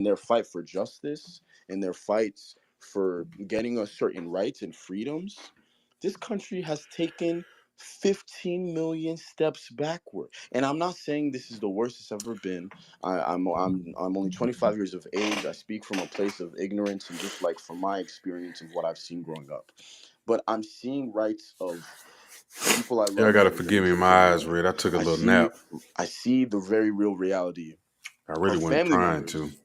their fight for justice and their fights for getting us certain rights and freedoms, this country has taken 15 million steps backward. And I'm not saying this is the worst it's ever been. I'm only 25 years of age. I speak from a place of ignorance and just like from my experience of what I've seen growing up. But I'm seeing rights of people I Yeah, I love gotta that are getting forgive me. taken My eyes away. red. I took a I little see nap. I see the very real reality I really of wasn't family trying to. members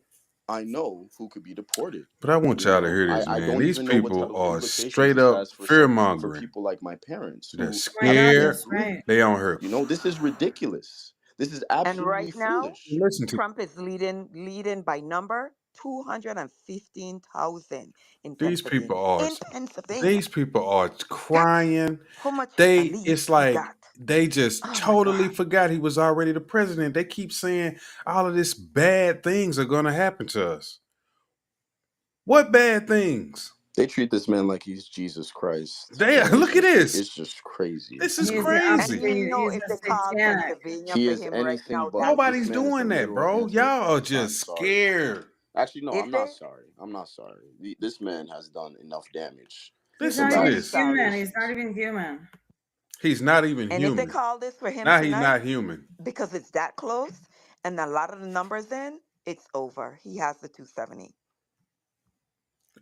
I know who could be deported. But I want You y'all to know, hear this, I man. don't These even know what type people of are implications straight this up has for fear for mongering. people like my parents They're who Oh my God, can't scared. that's breathe. right. They on her. You know, this is ridiculous. This is And absolutely right now, foolish. Listen to Trump is leading by number 215,000 in these people Pennsylvania. are. In Pennsylvania. These people are That's crying. how much a They. lead It's he like got. they just Oh my totally God. forgot he was already the president. They keep saying all of this bad things are gonna happen to us. What bad things? They treat this man like he's Jesus Christ, They and look at this. it's just crazy. This is He's And crazy. you know, he's if a they call satanic. Pennsylvania He for is him right anything now, but. that's This Nobody's man is the doing that, literal bro. Y'all are Antichrist. I'm just sorry. scared. Actually, no, is I'm not it? sorry. I'm not sorry. This man has done enough damage He's Listen in not to even Very last this. sorry. human. He's not generations. even human. He's not even And if they human. call this for him Now he's tonight, not human. because it's that close and a lot of the numbers in, it's over. He has the 270.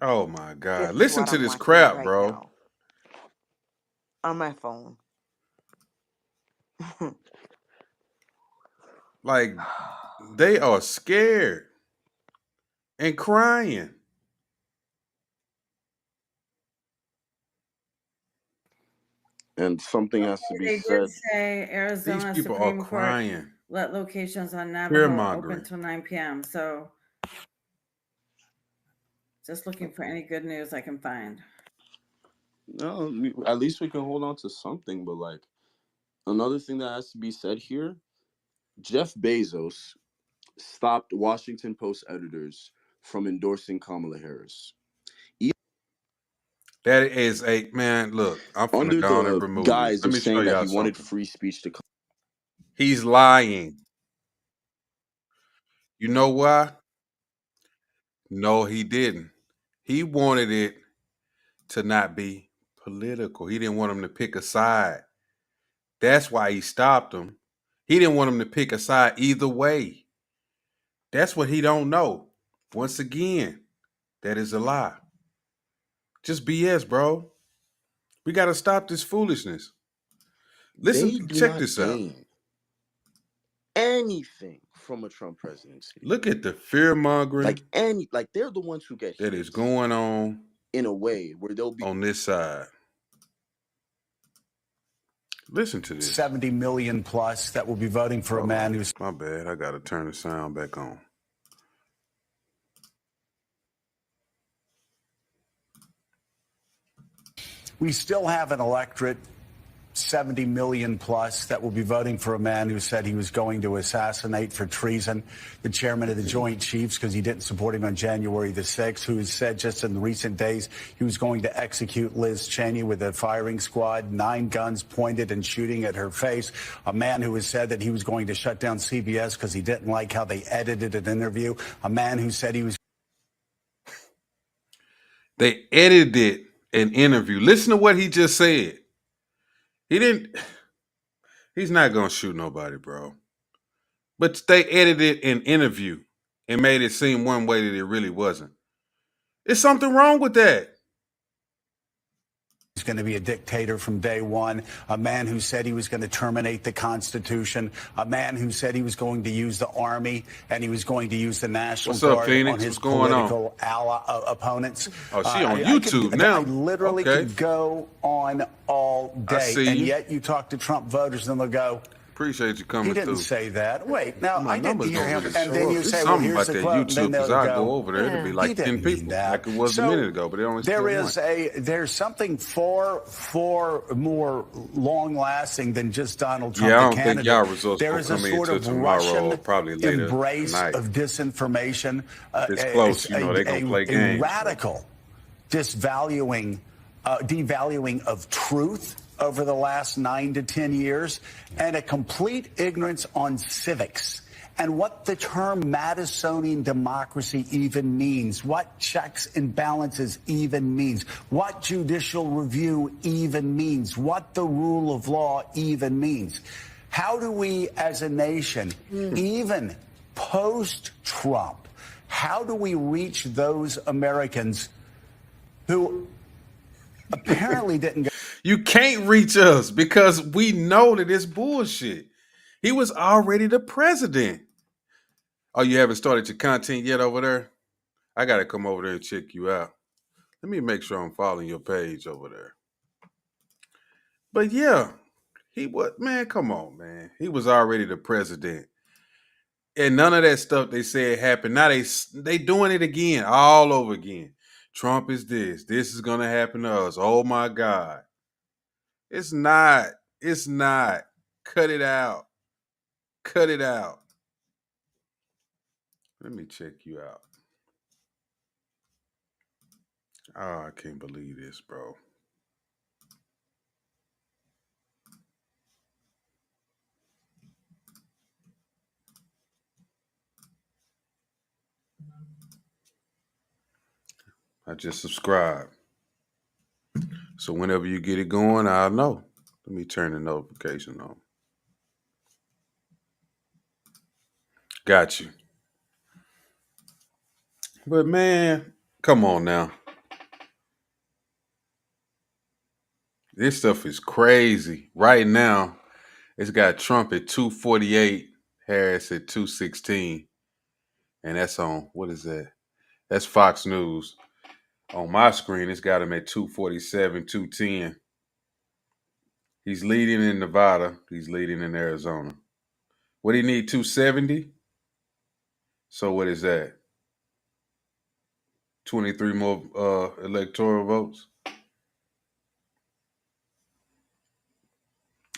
Oh my God. This is Listen what to I'm this watching crap, right bro. now on my phone. Like they are scared and crying. And something has to be They did said. say These Arizona people are Supreme Court crying. let locations on Fear Navajo open mongering. till 9 p.m. So just looking for any good news I can find. No, at least we can hold on to something. But like another thing that has to be said here, Jeff Bezos stopped Washington Post editors from endorsing Kamala Harris. That is a man. Look, I'm finna Under go on and the remove this. guise Let of me show saying that y'all he wanted something. free speech to come. He's lying. You know why? No, he didn't. He wanted it to not be political. He didn't want him to pick a side. That's why he stopped him. He didn't want him to pick a side either way. That's what he don't know. Once again, that is a lie. Just BS, bro. We got to stop this foolishness. They Listen, do check not this out. gain anything from a Trump presidency. Look at the fear mongering Like they're the ones who get that hit is going on in a way where they'll be on this side. Listen to this. 70 million plus that will be voting for a man who's. My bad. I got to turn the sound back on. We still have an electorate, 70 million plus, that will be voting for a man who said he was going to assassinate for treason the chairman of the Joint Chiefs because he didn't support him on January the 6th, who has said just in the recent days he was going to execute Liz Cheney with a firing squad, 9 guns pointed and shooting at her face. A man who has said that he was going to shut down CBS because he didn't like how they edited an interview. A man who said he was. They edited an interview. Listen to what he just said. He's not going to shoot nobody, bro. But they edited an interview and made it seem one way that it really wasn't. There's something wrong with that. He's going to be a dictator from day one, a man who said he was going to terminate the Constitution, a man who said he was going to use the Army and he was going to use the National Guard on his political opponents. Oh, she on YouTube now. I literally could go on all day, and yet you talk to Trump voters and they'll go, appreciate you coming through. He didn't say that. Wait, now I didn't hear him. And then you say, well, here's the quote. YouTube, because I go over there, it'll be like 10 people, like it was a minute ago, but it only there's something far more long-lasting than just Donald Trump. Yeah, I don't the think y'all results there will is a come sort into of tomorrow, Russian probably later embrace tonight. of disinformation. It's close, you know, they're going to play games. A radical devaluing of truth over the last 9 to 10 years, and a complete ignorance on civics and what the term Madisonian democracy even means, what checks and balances even means, what judicial review even means, what the rule of law even means. How do we as a nation, even post-Trump, how do we reach those Americans who apparently didn't go? You can't reach us because we know that it's bullshit. He was already the president. Oh, you haven't started your content yet over there? I got to come over there and check you out. Let me make sure I'm following your page over there. But yeah, man, come on, man. He was already the president. And none of that stuff they said happened. Now they doing it again, all over again. Trump is this. This is going to happen to us. Oh my God. It's not. It's not. Cut it out. Cut it out. Let me check you out. Oh, I can't believe this, bro. I just subscribed. So whenever you get it going, I'll know. Let me turn the notification on. Got you. But man, come on now. This stuff is crazy. Right now, it's got Trump at 248, Harris at 216. And that's on, what is that? That's Fox News. On my screen, it's got him at 247, 210. He's leading in Nevada. He's leading in Arizona. What do you need, 270? So what is that? 23 more electoral votes.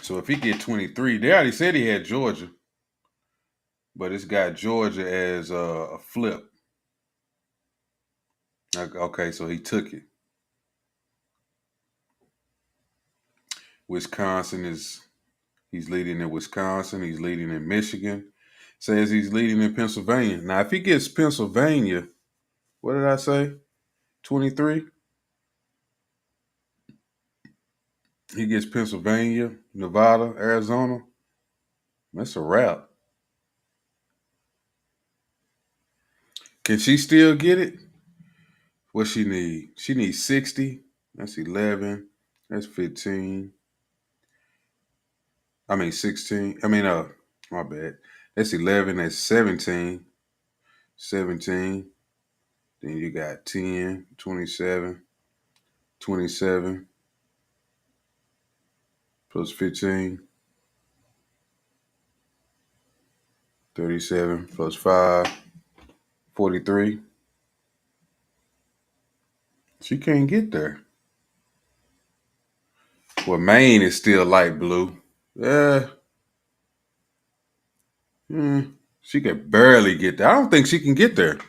So if he get 23, they already said he had Georgia, but it's got Georgia as a flip. Okay, so he took it. He's leading in Wisconsin. He's leading in Michigan. Says he's leading in Pennsylvania. Now, if he gets Pennsylvania, what did I say? 23? He gets Pennsylvania, Nevada, Arizona. That's a wrap. Can she still get it? What she need? She needs 60. That's 11. That's 15. 16. My bad. That's 11. That's 17. 17. Then you got 10, 27, 27, plus 15, 37, plus 5, 43. She can't get there. Well, Maine is still light blue. She could barely get there. I don't think she can get there.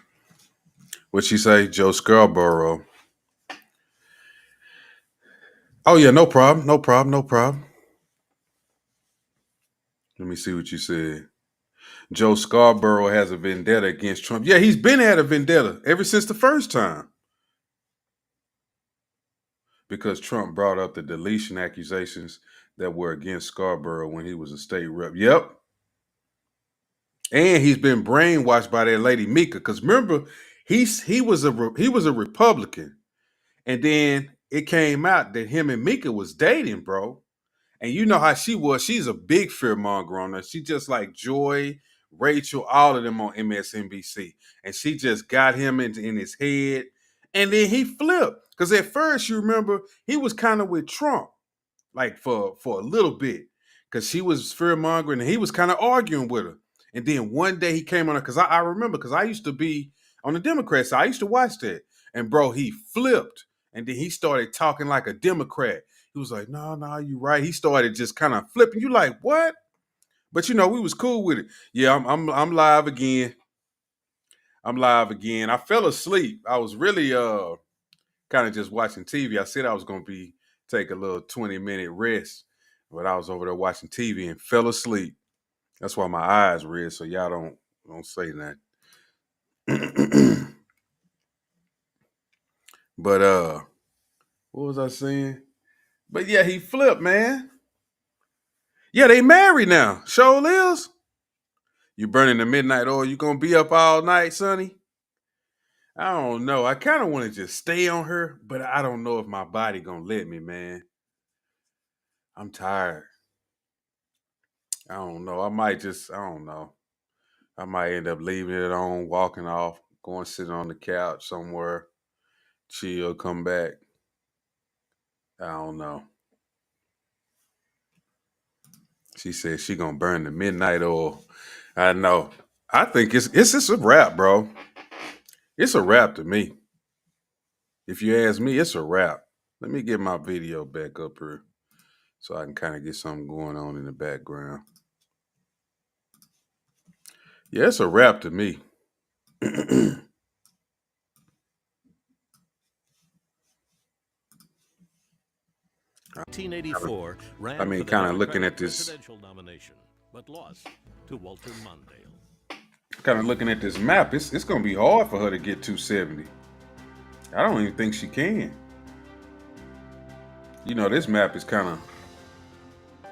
What'd she say? Joe Scarborough. Oh, yeah, no problem. No problem. No problem. Let me see what you said. Joe Scarborough has a vendetta against Trump. Yeah, he's been had a vendetta ever since the first time. Because Trump brought up the deletion accusations that were against Scarborough when he was a state rep. Yep. And he's been brainwashed by that lady Mika. Because remember, he was a Republican. And then it came out that him and Mika was dating, bro. And you know how she was. She's a big fearmonger on her. She just like Joy, Rachel, all of them on MSNBC. And she just got him in his head. And then he flipped. Because at first, you remember, he was kind of with Trump. Like for a little bit. Because she was fearmongering and he was kind of arguing with her. And then one day he came on her. Because I remember, because I used to be on the Democrat side. I used to watch that. And bro, he flipped. And then he started talking like a Democrat. He was like, no, you right. He started just kind of flipping. You like, what? But we was cool with it. Yeah, I'm live again. I'm live again. I fell asleep. I was really kind of just watching TV. I said I was gonna take a little 20-minute rest, but I was over there watching TV and fell asleep. That's why my eyes red, so y'all don't say that. But what was I saying? But yeah, he flipped, man. Yeah, they married now. Show lives. You burning the midnight oil, you gonna be up all night, Sonny? I don't know. I kind of want to just stay on her, but I don't know if my body gonna let me, man. I'm tired. I don't know. I don't know. I might end up leaving it on, walking off, going sit on the couch somewhere, chill, come back. I don't know. She said she gonna burn the midnight oil. I know. I think it's just a wrap, bro. It's a wrap to me. If you ask me, it's a wrap. Let me get my video back up here so I can kind of get something going on in the background. Yeah, it's a wrap to me. 1984 ran I mean, for the kind of looking Democratic at this, presidential nomination, but lost to Walter Mondale. kind of looking at this map. It's gonna be hard for her to get 270. I don't even think she can. You know, this map is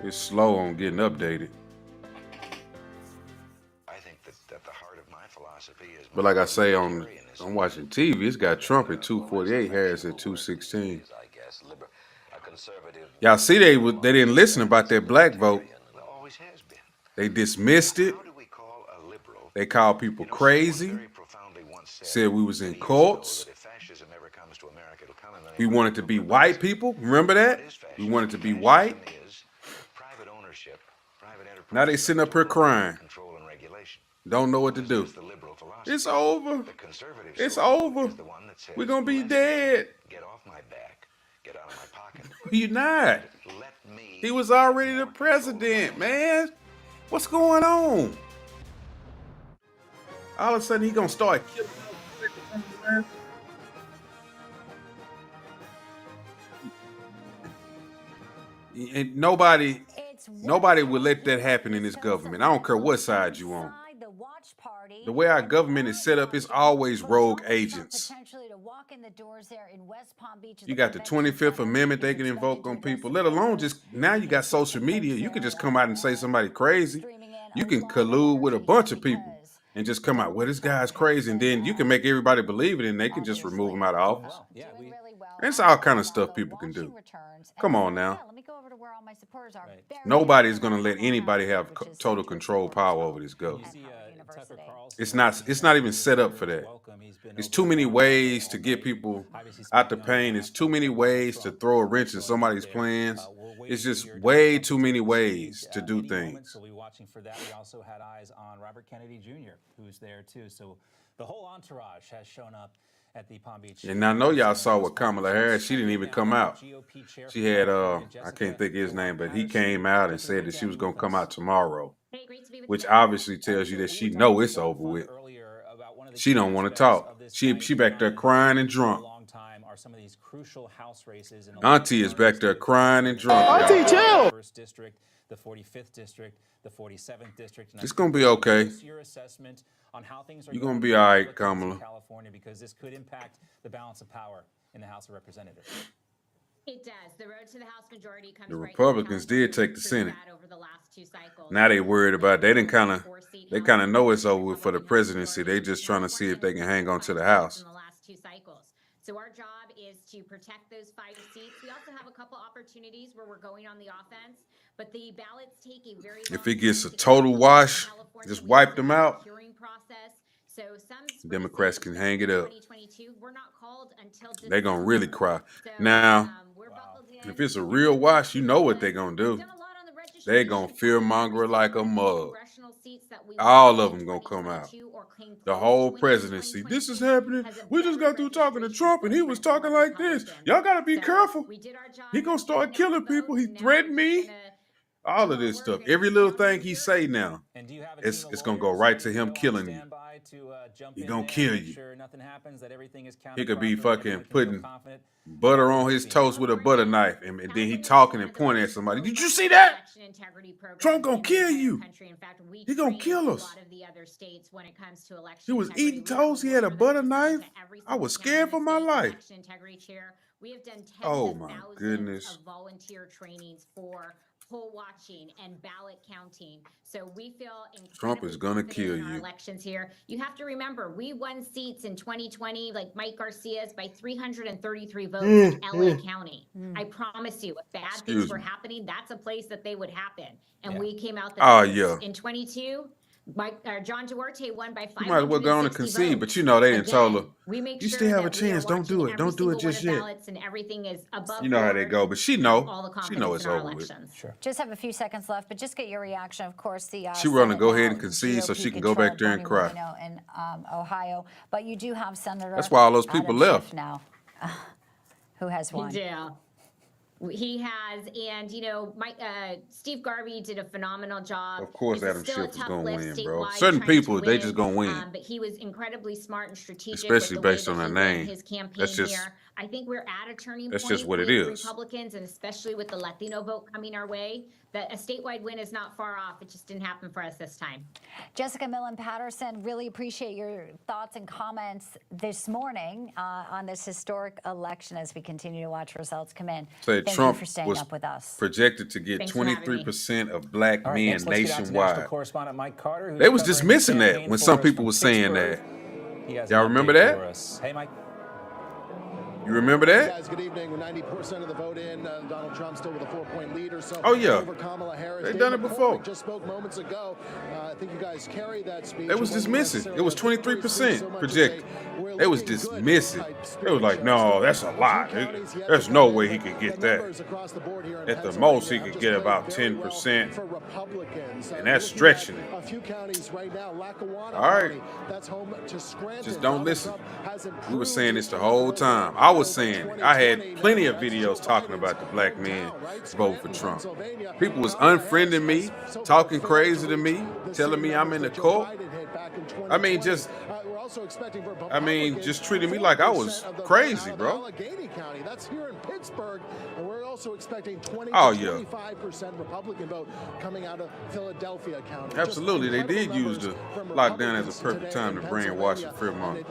it's slow on getting updated. I think that the heart of my philosophy is. But like I say, I'm watching TV. It's got Trump at 248, Harris at 216. Y'all see they didn't listen about that black vote. They dismissed it. They called people crazy. Said we was in cults. We wanted to be white people. Remember that? We wanted to be white. Now they sitting up here crying. Don't know what to do. It's over. It's over. We're going to be dead. Get off my back. Get out of my pocket. You're not. He was already the president, man. What's going on? All of a sudden, he going to start killing us. And nobody would let that happen in this government. I don't care what side you on. The way our government is set up, it's always rogue agents. You got the 25th Amendment they can invoke on people, let alone just, now you got social media. You can just come out and say somebody crazy. You can collude with a bunch of people and just come out, well, this guy's crazy. And then you can make everybody believe it and they can just remove him out of office. It's all kind of stuff people can do. Come on now. Nobody's going to let anybody have total control power over this government. It's not even set up for that. It's too many ways to get people out the pain. It's too many ways to throw a wrench in somebody's plans. It's just way too many ways to do things. So we were watching for that. We also had eyes on Robert Kennedy Jr., who's there too. So the whole entourage has shown up at the Palm Beach. And I know y'all saw with Kamala Harris. She didn't even come out. She had, I can't think of his name, but he came out and said that she was going to come out tomorrow, which obviously tells you that she know it's over with. She don't want to talk. She back there crying and drunk. Auntie is back there crying and drunk. Auntie, chill. First district, the 45th district, the 47th district. It's gonna be okay. Your assessment on how things are You're gonna be all right, Kamala. California, because this could impact the balance of power in the House of Representatives. It does. The road to the House majority comes The right Republicans did take the Senate. Now they worried about. They kind of know it's over with for the presidency. They just trying to see if they can hang on to the House. In the last 2 cycles. So our job is to protect those 5 seats. We also have a couple opportunities where we're going on the offense, but the ballots take a very If it gets a total wash, just wipe them out. So some Democrats can hang it up. 2022, we're not called until They're gonna really cry. Now, if it's a real wash, you know what they're gonna do. They're gonna fearmonger like a mug. All of them gonna come out. The whole presidency. This is happening. We just got through talking to Trump and he was talking like this. Y'all gotta be careful. He gonna start killing people. He threatened me. All of this stuff. Every little thing he say now, And do you have a it's team of gonna go lawyers right to who him are on killing you. standby to, jump He in gonna there, kill make you. sure nothing happens, that everything is He could be counted fucking properly, everyone can putting feel confident? butter on his toast with a butter knife, and then he talking and pointing at somebody. Did you see that? Election integrity program Trump gonna in the kill entire you. country. In fact, we He gonna train kill a us. lot of the other states when it comes to election He was integrity. eating We have toast. He had a lawyer butter that's knife. assigned to every I was single scared county for my in the state life. election integrity chair. We have done tens Oh of my thousands goodness. of volunteer trainings for poll watching and ballot counting. So we feel Trump is incredibly gonna confident kill in our you. elections here. You have to remember, we won seats in 2020, like Mike Garcia's, by 333 votes in LA County. I promise you, if bad Excuse things were me. happening, that's a place that they would happen. And Yeah. we came out the Oh, victors. yeah. In 22, John Duarte won by You might as well go on and 560 concede, votes. but you know they didn't told her. Again, we make You sure still have a that we are chance. Don't watching do it. every Don't do it single one just of yet. ballots, and everything is above You know how they board. go, but she We know. have all the She know confidence it's in our over with. elections. Sure. Just have a few seconds left, but just get your reaction. Of course, the She wanna Senate go ahead now, and concede so GOP she can go back there and controlled, cry. Bernie Moreno in Ohio, but you do have Senator. That's why all those Adam people Schiff left. now, who has won. Yeah. He has, and Steve Garvey did a phenomenal job. Of course, This is Adam still a Schiff is tough gonna lift win, bro. statewide, Certain trying to people, they just gonna win. But he was incredibly smart and strategic, Especially with the way based on that their he ran name. his campaign That's just- here. I think we're at a turning that's point just what it with is. Republicans, and especially with the Latino vote coming our way. That a statewide win is not far off. It just didn't happen for us this time. Jessica Millen Patterson, really appreciate your thoughts and comments this morning on this historic election as we continue to watch results come in. Say Thank Trump you for staying was up with us. projected to get Thanks for having me. 23% of black All right, men next, let's get out to national nationwide. correspondent Mike Carter, who's They was covering the dismissing that campaign when for some us people from was saying that. Pittsburgh. He has Y'all an remember update that? for us. Hey, Mike. You remember that? Guys, good evening. With 90% of the vote in, Donald Trump still with a 4-point lead or so. Oh, yeah. Over Kamala Harris. They Dave done it McCormick before. Just spoke moments ago. I think you guys carried that speech. They was It wasn't dismissing. necessarily It was a victory 23% so much as projected. we're They was looking good dismissing. type They was like, speech. no, that's a few lie. counties yet There's to no come way in, he but could get the that. numbers across the board here in At the Pennsylvania most, he have could just get played about very well 10%. for Republicans. And that's Looking at stretching it. A few counties right now, Lackawanna All right. County, that's home to Scranton. Just don't Donald listen. Trump has We were improved saying this his the whole chances time. I was over saying it. I had 2020. plenty of That's videos Joe talking Biden's about the black men hometown, right? vote for Scranton, Trump. Pennsylvania. People was Kamala unfriending Harris me, has so far talking failed crazy to to me, reach the telling same me I'm in the numbers that Joe court. Biden hit back in I mean, 2020. just, We're also expecting for I mean, Republicans just treating me like I 4% was of the vote crazy, out of bro. Allegheny County. That's here in Pittsburgh, and we're also expecting 20 Oh, to yeah. 25% Republican vote coming out of Philadelphia County. Absolutely, they did use the lockdown as a perfect time to brainwash and fearmonger.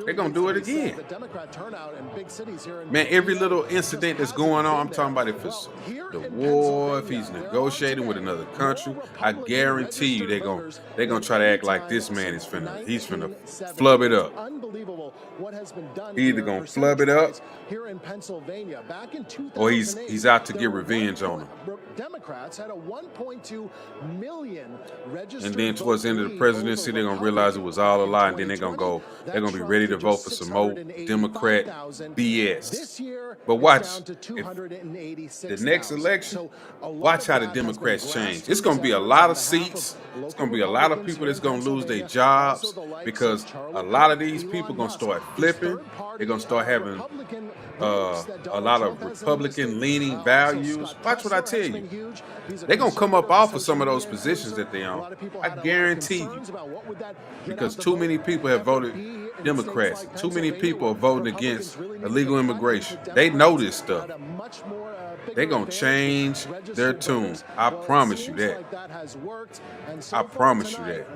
They're gonna do it again. The Democrat turnout in big cities here in Man, every little incident that's going on, I'm talking about if it's the war, if he's negotiating with another country, I guarantee you they're gonna try to act like this man is he's finna flub it up. Unbelievable what has been done. He either here gonna flub it up here in Pennsylvania. Back in 2008, or he's out to get revenge on him. Democrats had a 1.2 million registered. And then towards the end of the presidency, they're gonna realize it was all a lie, and then they're gonna be ready to vote for some more Democrat BS. But watch, if the next election, watch how the Democrats change. It's gonna be a lot of seats. It's gonna be a lot of people that's gonna lose their jobs because a lot of these people gonna start flipping. They're gonna start having a lot of Republican-leaning values. Watch what I tell you. They're gonna come up off of some of those positions that they own. I guarantee you. Because too many people have voted Democrats. Too many people are voting against illegal immigration. They know this stuff. They're gonna change their tune. I promise you that. I promise you that.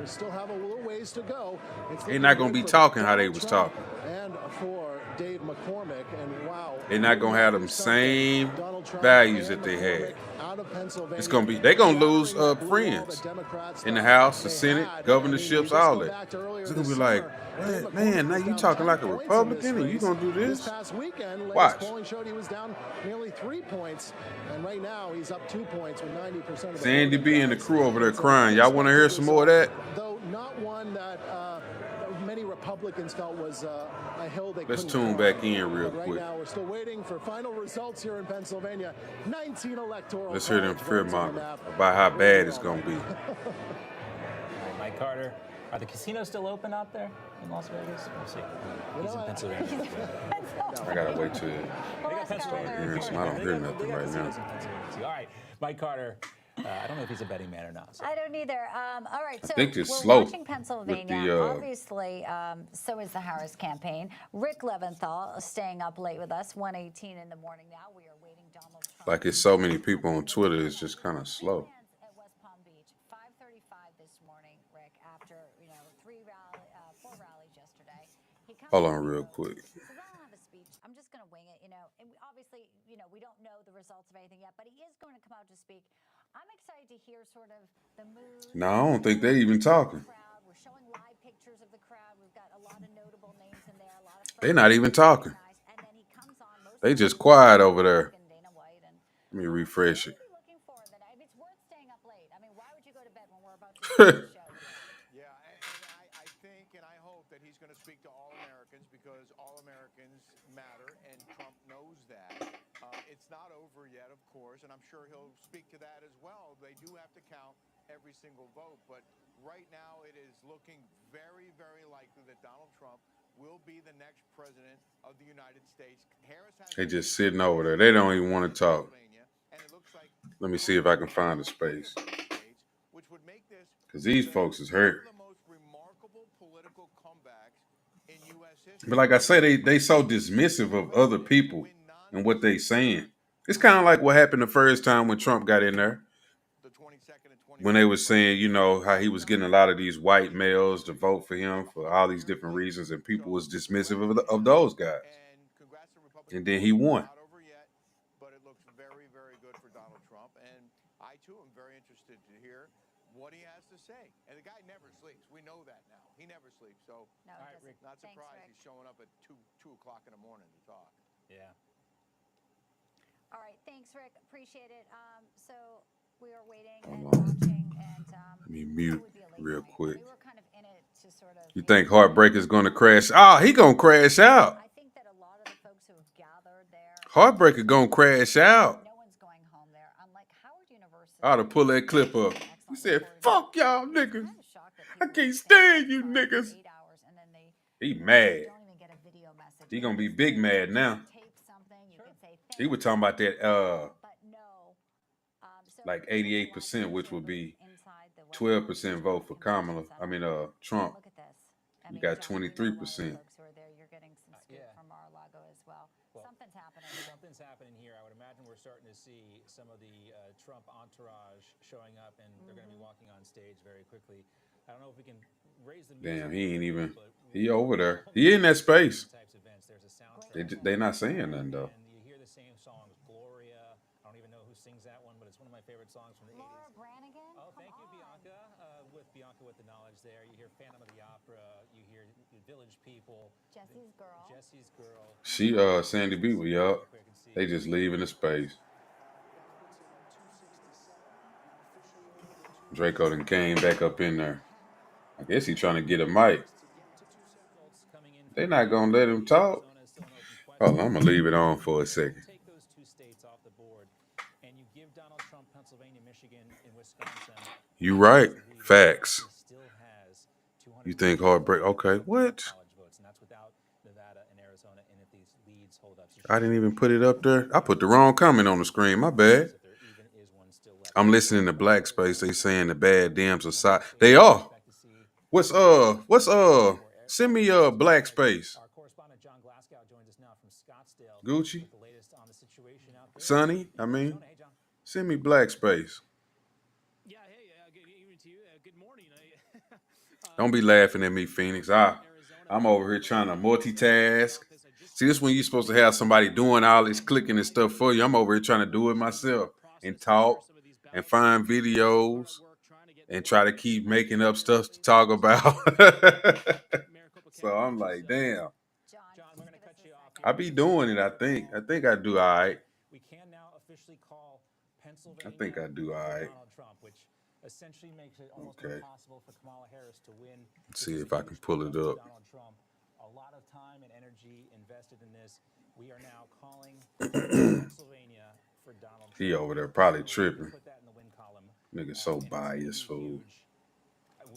They're not gonna be talking how they was talking. They're not gonna have them same values that they had. It's gonna be they're gonna lose friends in the House, the Senate, governorships, all that. It's gonna be like, man, now you talking like a Republican and you gonna do this? Watch. Nearly 3 points, and right now he's up 2 points with 90% of Sandy B and the crew over there crying. Y'all want to hear some more of that? Though not one that many Republicans felt was a hill they Let's couldn't tune climb. back in real Right quick. now, we're still waiting for final results here in Pennsylvania. 19 electoral. Let's hear them college fear votes on the monger map. about how bad it's gonna be. All right, Mike Carter. Are the casinos still open out there in Las Vegas? We'll see. He's in Pennsylvania. I gotta wait till They got Pennsylvania. I don't hear nothing right now. All right, Mike Carter. I don't know if he's a betting man or not. So. I don't either. All right, so think it's we're slow watching with Pennsylvania. the, Obviously, so is the Harris campaign. Rick Leventhal staying up late with us, 1:18 in the morning now. We are waiting Donald Trump. like it's so many people on Twitter, it's just kind of slow. At West Palm Beach, 5:35 this morning, Rick, after, 4 rallies yesterday. He comes Hold to on the real road. quick. He says, I don't have a speech. I'm just going to wing it, And obviously, we don't know the results of anything yet, but he is going to come out to speak. I'm excited to hear sort of the mood. No, I don't think they even talking. We're showing live pictures of the crowd. We've got a lot of notable names in there. A lot of They not even talking. and then he comes on. They just quiet over there. Let me refresh it. Looking for that. It's worth staying up late. I mean, why would you go to bed when we're about to do the show? Yeah, and I think and I hope that he's going to speak to all Americans because all Americans matter, and Trump knows that. It's not over yet, of course, and I'm sure he'll speak to that as well. They do have to count every single vote, but right now it is looking very, very likely that Donald Trump will be the next president of the United States. Harris has They just sitting over there. They don't even want to talk. and it looks like Let me see if I can find a space. which would make this Because these folks is hurt. one of the most remarkable political comebacks in U.S. history. But like I say, they so dismissive of other people and what they saying. It's kind of like what happened the first time when Trump got in there. When they was saying, how he was getting a lot of these white males to vote for him for all these different reasons, and people was dismissive of those guys. And then he won. Not over yet, but it looks very, very good for Donald Trump. And I, too, am very interested to hear what he has to say. And the guy never sleeps. We know that now. He never sleeps. So, No, all right, he Rick, not doesn't. surprised Thanks, he's showing up at 2 o'clock in the morning to talk. Yeah. All right, thanks, Rick. Appreciate it. So we are waiting Hold and on. watching, and Let me mute real quick. we were kind of in it to sort of. You think Heartbreaker's going to crash? Oh, he going to crash out. I think that a lot of the folks who have gathered there. Heartbreaker going to crash out. No one's going home there, unlike Howard University. I ought to pull that clip up. He said, fuck y'all niggas. I can't stand you niggas. 8 hours, and then they He mad. don't even get a video message. He going to be big mad now. Tape something. You can say He was talking about that, but no. So like 88%, which would be inside the 12% vote for Kamala. Trump. Look at this. I You mean, got John, you know a lot of 23%. folks who are there. You're getting some scoop from Mar-a-Lago as well. Something's happening. Something's happening here. I would imagine we're starting to see some of the Trump entourage showing up, and they're going to be walking on stage very quickly. I don't know if we can raise the music. Damn, he ain't even. He over there. He in that space. Types of events. There's a soundtrack. They not saying nothing though. And you hear the same songs, Gloria. I don't even know who sings that one, but it's one of my favorite songs from the 80s. Laura Branigan? Oh, thank you, Bianca. With Bianca with the knowledge there. You hear Phantom of the Opera. You hear Village People. Jesse's Girl. Jesse's Girl. She Sandy Beaver, yup. They just leaving the space. Draco done came back up in there. I guess he trying to get a mic. They not gonna let him talk. Hold on, I'm gonna leave it on for a second. Take those 2 states off the board, and you give Donald Trump Pennsylvania, Michigan, and Wisconsin. You right. Facts. He still has 200 You think Heartbreak? Okay, what? college votes, and that's without Nevada and Arizona. And if these leads hold up, I didn't even put it up there. I put the wrong comment on the screen. My bad. if there even is one still left. I'm listening to Black Space. They saying the bad Dems are side. They are. What's send me Black Space. Our correspondent John Glasgow joins us now from Scottsdale. Gucci. With the latest on the situation out there. Sonny, Hey, John. send me Black Space. Yeah, hey, good evening to you. Good morning. Don't be laughing at me, Phoenix. I'm over here trying to multitask. See, this is when you're supposed to have somebody doing all this clicking and stuff for you. I'm over here trying to do it myself and talk and find videos and try to keep making up stuff to talk about. So I'm like, damn. John, we're going to cut you off. I be doing it, I think. I think I do all right. We can now officially call Pennsylvania. I think I do all right. Donald Trump, which essentially makes it almost Okay. impossible for Kamala Harris to win. Let's see if I can pull it up. Donald Trump. A lot of time and energy invested in this. We are now calling Pennsylvania for Donald Trump. He over there probably tripping. Put that in the win column. Nigga so And it's biased, gonna be fool. huge.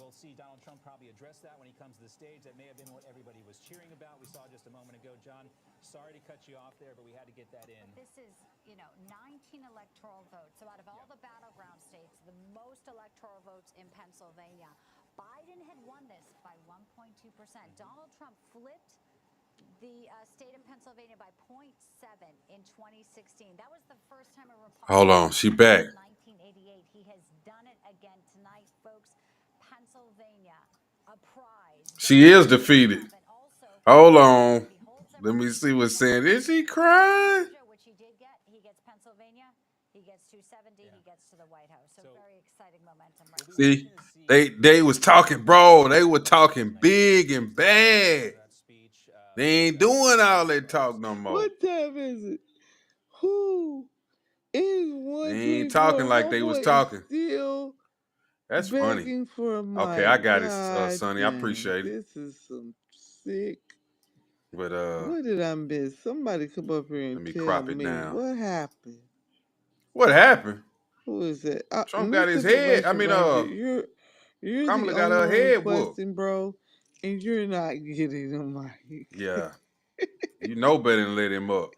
We'll see Donald Trump probably address that when he comes to the stage. That may have been what everybody was cheering about. We saw just a moment ago, John. Sorry to cut you off there, but we had to get that in. This is, 19 electoral votes. So out of all the battleground states, the most electoral votes in Pennsylvania. Biden had won this by 1.2%. Donald Trump flipped the state of Pennsylvania by 0.7 in 2016. That was the first time a Republican. Hold on, she back. 1988. He has done it again tonight, folks. Pennsylvania, a prize. She is defeated. Hold on. Let me see what's saying. Is she crying? Which he did get. He gets Pennsylvania. He gets 270. He gets to the White House. So very exciting momentum right now. See, they was talking, bro. They were talking big and bad. They ain't doing all that talk no more. What time is it? Who is one? They ain't talking like they was talking. Still That's funny. begging for a mic. Okay, I got it, God Sonny. I dang, appreciate it. This is some sick. But What did I miss? Somebody come up here and let me tell crop it me down. what happened. What happened? Who is that? Trump got his head. I mean, you're Kamala the got her only head one whooped. requesting, bro, and you're not getting a mic. Yeah. You know better than let him up.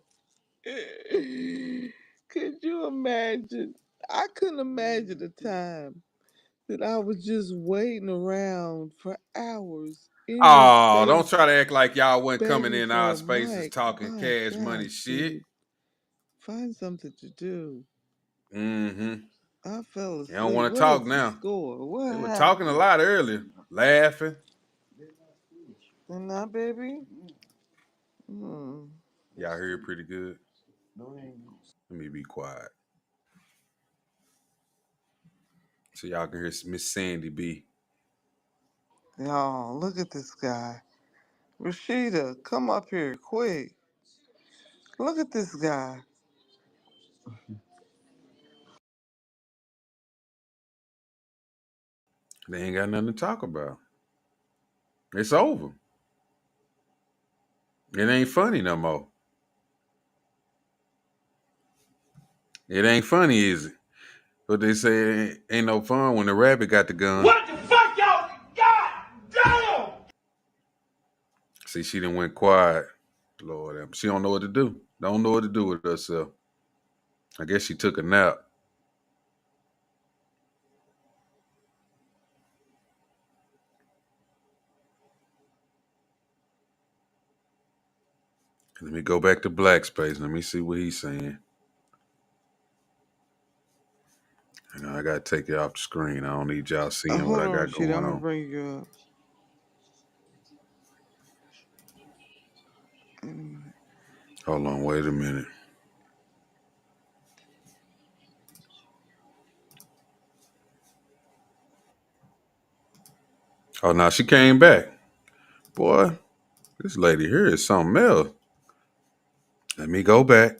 Could you imagine? I couldn't imagine the time that I was just waiting around for hours. Oh, don't try to act like y'all wasn't coming begging in for our a spaces mic. talking My cash money God, shit. dude. Find something to do. Mm-hmm. I fell asleep. They don't want to What talk is the now. score? What They were happened? talking a lot earlier, laughing. They're not, baby? Hmm. Y'all heard pretty good. Let me be quiet. So y'all can hear Miss Sandy B. Y'all, look at this guy. Rashida, come up here quick. Look at this guy. They ain't got nothing to talk about. It's over. It ain't funny no more. It ain't funny, is it? But they say ain't no fun when the rabbit got the gun. What the fuck, y'all? God damn! See, she done went quiet. Lord, she don't know what to do. Don't know what to do with herself. I guess she took a nap. Let me go back to Black Space. Let me see what he's saying. I gotta take it off the screen. I don't need y'all seeing what Hold I on, got Rashida. going I'm gonna on. bring you up. Hold on, wait a minute. Oh, now she came back. Boy, this lady here is something else. Let me go back.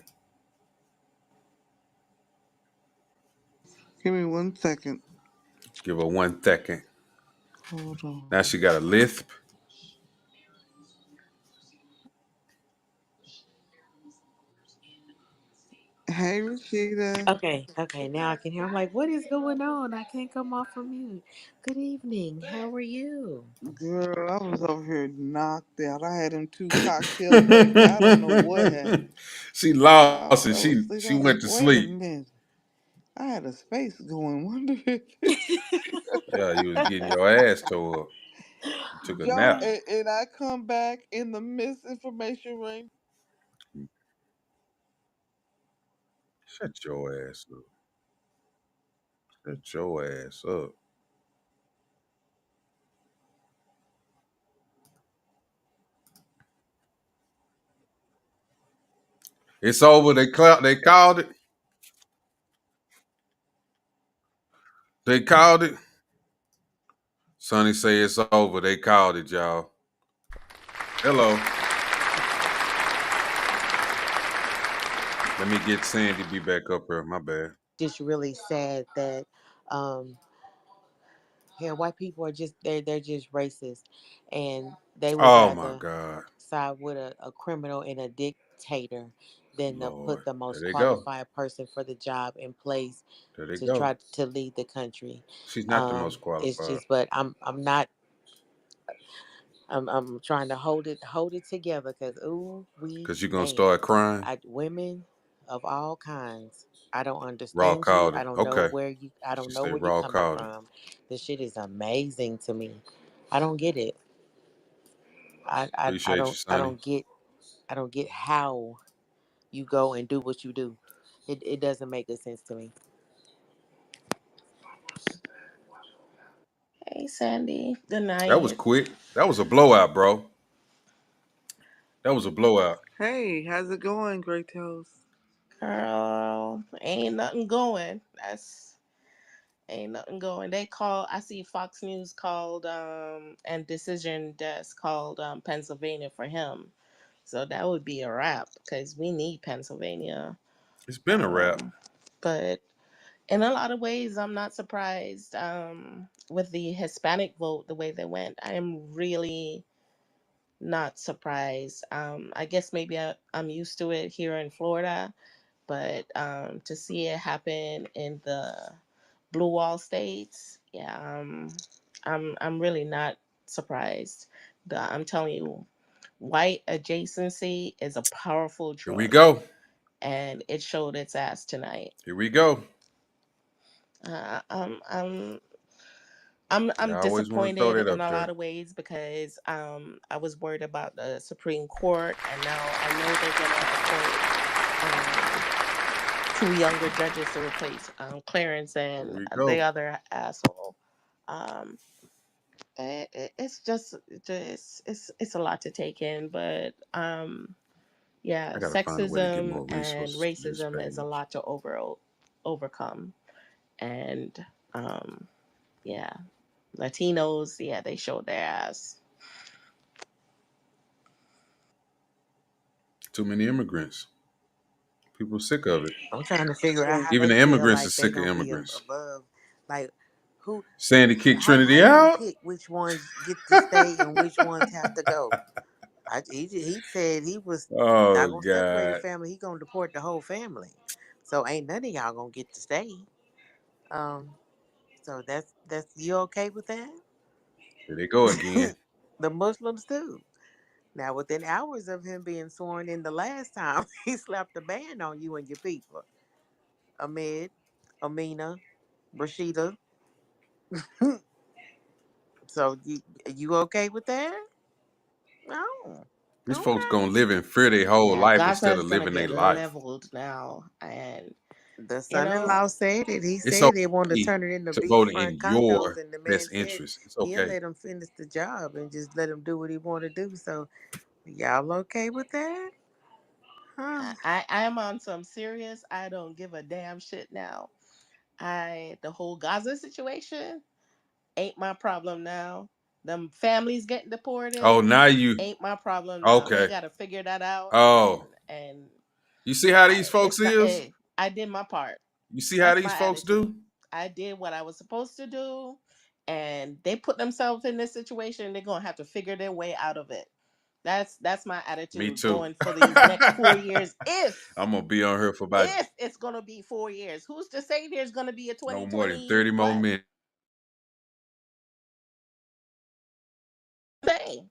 Give me 1 second. Give her 1 second. Hold on. Now she got a lisp. Hey, Rashida. Okay, now I can hear. I'm like, what is going on? I can't come off from mute. Good evening. How are you? Girl, I was over here knocked out. I had them 2 cocktails, baby. I don't know what happened. She I lost and fell asleep. she I'm went like, to wait a sleep. minute. I had a space going. Wonder if Yeah, you was getting your ass tore up. You took a Y'all, nap. and I come back in the misinformation ring. Shut your ass up. Shut your ass up. It's over. They called it. They called it. Sonny say it's over. They called it, y'all. Hello. Let me get Sandy B back up here. My bad. Just really sad that white people are just they're just racist, and they would Oh my rather God. side with a criminal and a dictator than to Lord. put the There most they go. qualified person for the job in place There they to go. try to lead the country. She's not the most It's qualified. just, but I'm not. I'm trying to hold it together because ooh Because you're going to man, start crying. women of all kinds. I don't Raw understand you. called I it. don't know Okay. where you. I don't She know said where you're Raw coming called it. from. This shit is amazing to me. I don't get it. Appreciate you, I Sonny. don't get. I don't get how you go and do what you do. It doesn't make good sense to me. Hey, Sandy. Good That was night. quick. That was a blowout, bro. That was a blowout. Hey, how's it going, Great Toes? Girl, ain't nothing going. Ain't nothing going. I see Fox News called, and Decision Desk called Pennsylvania for him. So that would be a wrap because we need Pennsylvania. It's been a wrap. But in a lot of ways, I'm not surprised with the Hispanic vote, the way they went. I am really not surprised. I guess maybe I'm used to it here in Florida, but to see it happen in the blue wall states, yeah, I'm really not surprised. I'm telling you, white adjacency is a powerful Here we drug, go. and it showed its ass tonight. Here we go. I'm I always want to throw disappointed that in up a there. lot of ways because I was worried about the Supreme Court, and now I know they're gonna appoint two younger judges to replace Clarence Here and we the go. other asshole. Um, it's just it's a lot to take in, but yeah, I got to find a way to get sexism more and resources to this racism is a page. lot to overcome, and yeah, Latinos, yeah, they showed their ass. Too many immigrants. People sick of it. I'm trying to figure out how Even they the feel immigrants are like they sick of gonna be immigrants. above. Like who? Sandy kicked How Trinity do you out. pick which ones get to stay and which ones have to go? He said he was not Oh, gonna separate the God. family. He gonna deport the whole family. So ain't none of y'all gonna get to stay. Um. So that's you okay with that? Here they go again. The Muslims too. Now within hours of him being sworn in the last time, he slapped a ban on you and your people. Ahmed, Amina, Rashida. So you okay with that? No. These folks Okay. going to live in fear their whole Yeah, life Gaza instead is of gonna living their get life. leveled now, and The you know, son-in-law said it. He It's said they want to okay turn it into to vote in beachfront condos, your and the man best said interest. It's he'll okay. let him finish the job and just let him do what he want to do. So y'all okay with that? Huh? I am on some serious. I don't give a damn shit now. The whole Gaza situation ain't my problem now. Them families getting Oh, deported now you. ain't my problem now. They Okay. got to figure that out, Oh. and You see how these folks it's not. is? Hey, I did my part. You see how That's these my folks attitude. do? I did what I was supposed to do, and they put themselves in this situation. They're gonna have to figure their way out of it. That's my Me attitude too. going for these next 4 years. I'm going to be on here for about If it's gonna be 4 years, who's to say there's gonna be a no more than 2020 30 more what minutes. thing?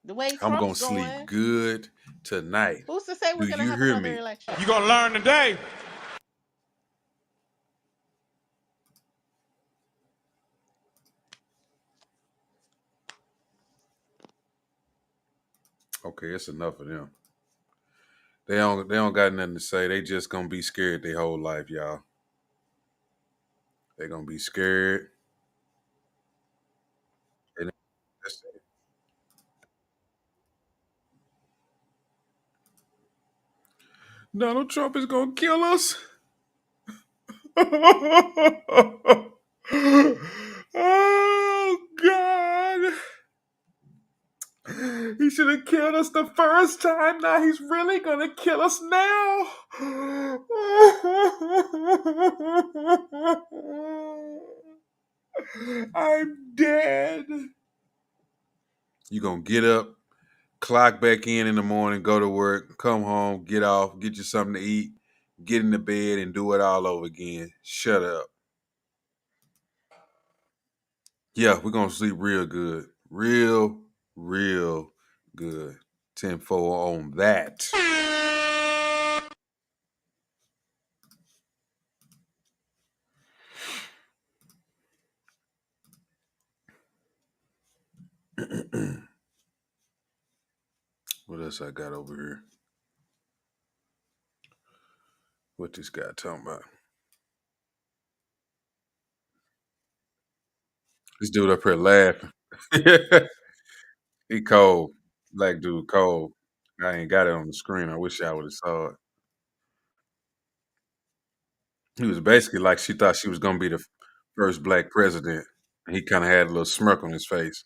The way I'm going Trump's to sleep going, good tonight. who's to say Do we're gonna you have hear another me? election? You gonna learn today. Okay, it's enough of them. They don't got nothing to say. They just going to be scared their whole life, y'all. They're going to be scared. And that's it. Donald Trump is going to kill us. Oh, God. He should have killed us the first time. Now he's really going to kill us now. I'm dead. You're going to get up, clock back in the morning, go to work, come home, get off, get you something to eat, get in the bed, and do it all over again. Shut up. Yeah, we're going to sleep real good. Real Real good. 10-4 on that. What else I got over here? What this guy talking about? This dude up here laughing. He cold. Black dude cold. I ain't got it on the screen. I wish I would have saw it. He was basically like she thought she was gonna be the first black president. He kind of had a little smirk on his face.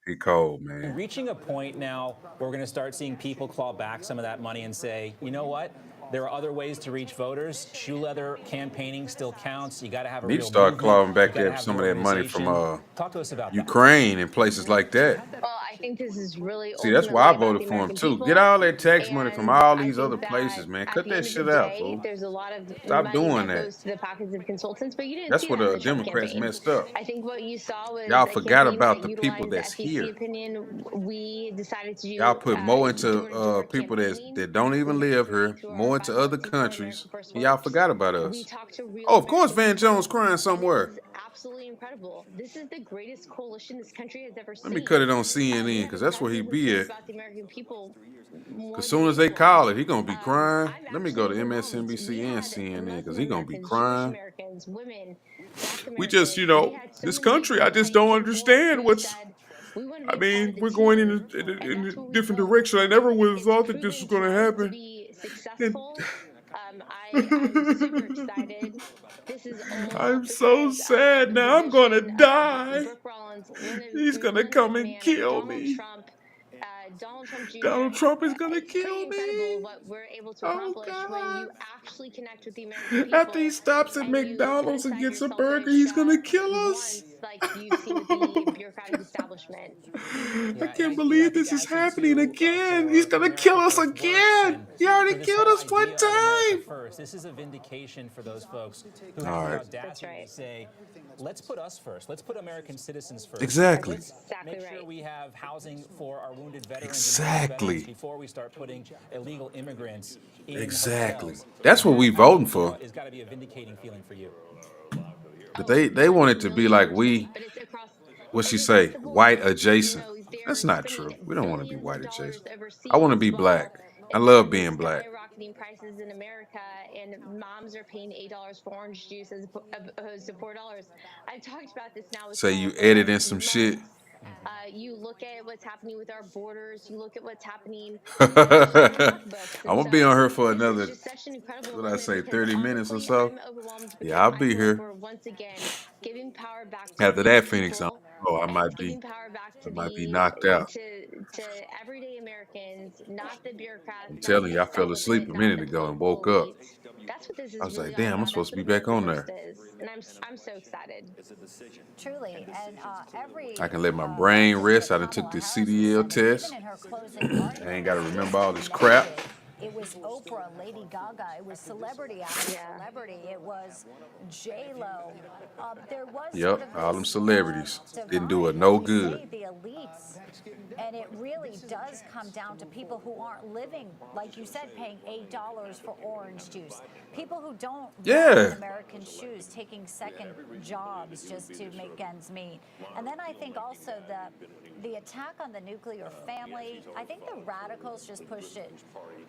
He cold, man. Reaching a point now where we're going to start seeing people claw back some of that money and say, you know what? There are other ways to reach voters. Shoe leather campaigning still counts. You got to have a Need real to start movement. clawing You back gotta at have some the of that money from organization. Talk to us about that. Ukraine and places like that. Well, I think this is really See, that's why I ultimately about voted the for him American too. people. Get all that tax money from And all I these think other that places, man. at Cut the that end of shit the out, day, fool. there's a lot of Stop money doing that that. goes to the pockets of consultants, but you didn't That's see what that in the the Trump Democrats campaign. messed up. I think what you saw was Y'all a forgot campaign about that the people utilized that's SEC here. opinion. We decided to do Y'all put more into door-to-door people campaigning. that don't even We live ran here, through our more into other 501c4 countries, America First and y'all Works. forgot about We us. talked to real Oh, of course, American Van Jones people. crying And it somewhere. was absolutely incredible. This is the greatest coalition this country has ever Let me seen. cut it on We CNN have because a that's where he president who be cares at. about the American people more As than soon as they anyone. call it, he gonna be crying. I'm Let me go to actually overwhelmed. We MSNBC and had CNN because Muslim he gonna be Americans, Jewish crying. Americans, women, Black We just, Americans. We had so this many country, people I just coming don't to the polls understand who what's. said, we want to I be a part of mean, the we're going in team, a and that's what we different built. direction. I never would have It's thought that this was proven gonna to happen. be And successful. I'm super excited. This is all I'm so because sad the now. I'm gonna vision of die. Brooke Rollins, He's gonna Linda come and McMahon, kill Donald me. Trump. Donald Trump Jr. Donald Trump is gonna It's pretty kill incredible me. what we're able to Oh accomplish when God. you actually connect with the American After he people stops at and you put McDonald's and aside gets your a selfish burger, he's gonna kill us. wants like you've seen with the bureaucratic establishment. I can't believe this is happening again. He's gonna kill us again. He already killed us one time. First, this is a vindication for those folks who All have the right. audacity to say, let's put us first. Let's put American citizens first. Exactly. Let's make sure we have housing for our wounded veterans Exactly. and veterans before we start putting illegal immigrants in Exactly. hotels. That's what we voting for. It's got to be a vindicating feeling for you. But they want it to be like we, what she say, white adjacent. That's not true. We don't want to be white adjacent. I want to be black. I love being black. Skyrocketing prices in America, and moms are paying $8 for orange juice as opposed to $4. I've talked about this now. Say you editing some shit. You look at what's happening with our borders. You look at what's happening. I'm gonna be on her for another, what I say, 30 minutes or so. Yeah, I'll be here. Once again, giving power back to After that, Phoenix, I might be knocked out. to everyday Americans, not the bureaucrats. I'm telling you, I fell asleep a minute ago and woke up. That's what this is. I was really like, damn, I'm about. supposed to That's be what back on there. America First is. And I'm so excited. Truly, and every I can let my brain rest. I done took this CDL test. I ain't gotta remember all this crap. It was Oprah, Lady Gaga. It was celebrity after celebrity. It was J-Lo. There was Yep, all them celebrities didn't do it no good. the elites. And it really does come down to people who aren't living, like you said, paying $8 for orange juice. People who don't Yeah. wear American shoes, taking second jobs just to make ends meet. And then I think also the attack on the nuclear family, I think the radicals just pushed it.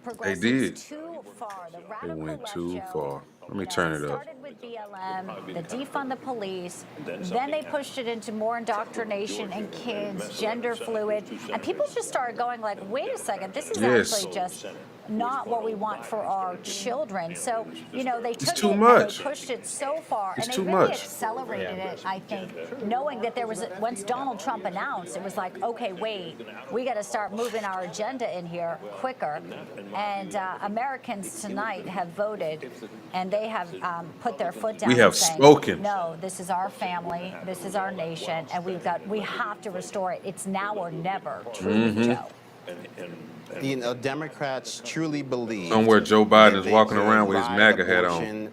Progressives did. too far. The It radical went left, too Joe, far. Let me turn it up. started with BLM, the defund the police, then they pushed it into more indoctrination and kids, gender fluid, and people just started going like, wait a second, this is Yes. actually just not what we want for our children. So, they took too it and much. they pushed it so far, It's and too they really much. accelerated it, I think, knowing that there was, once Donald Trump announced, it was like, okay, wait, we got to start moving our agenda in here quicker. And Americans tonight have voted, and they have put their foot down. We have and saying, spoken. no, this is our family, this is our nation, and we have to restore it. It's now or never, truly, Mhm. Joe. Democrats truly believe Somewhere Joe Biden that is they walking could around with his ride MAGA hat on. abortion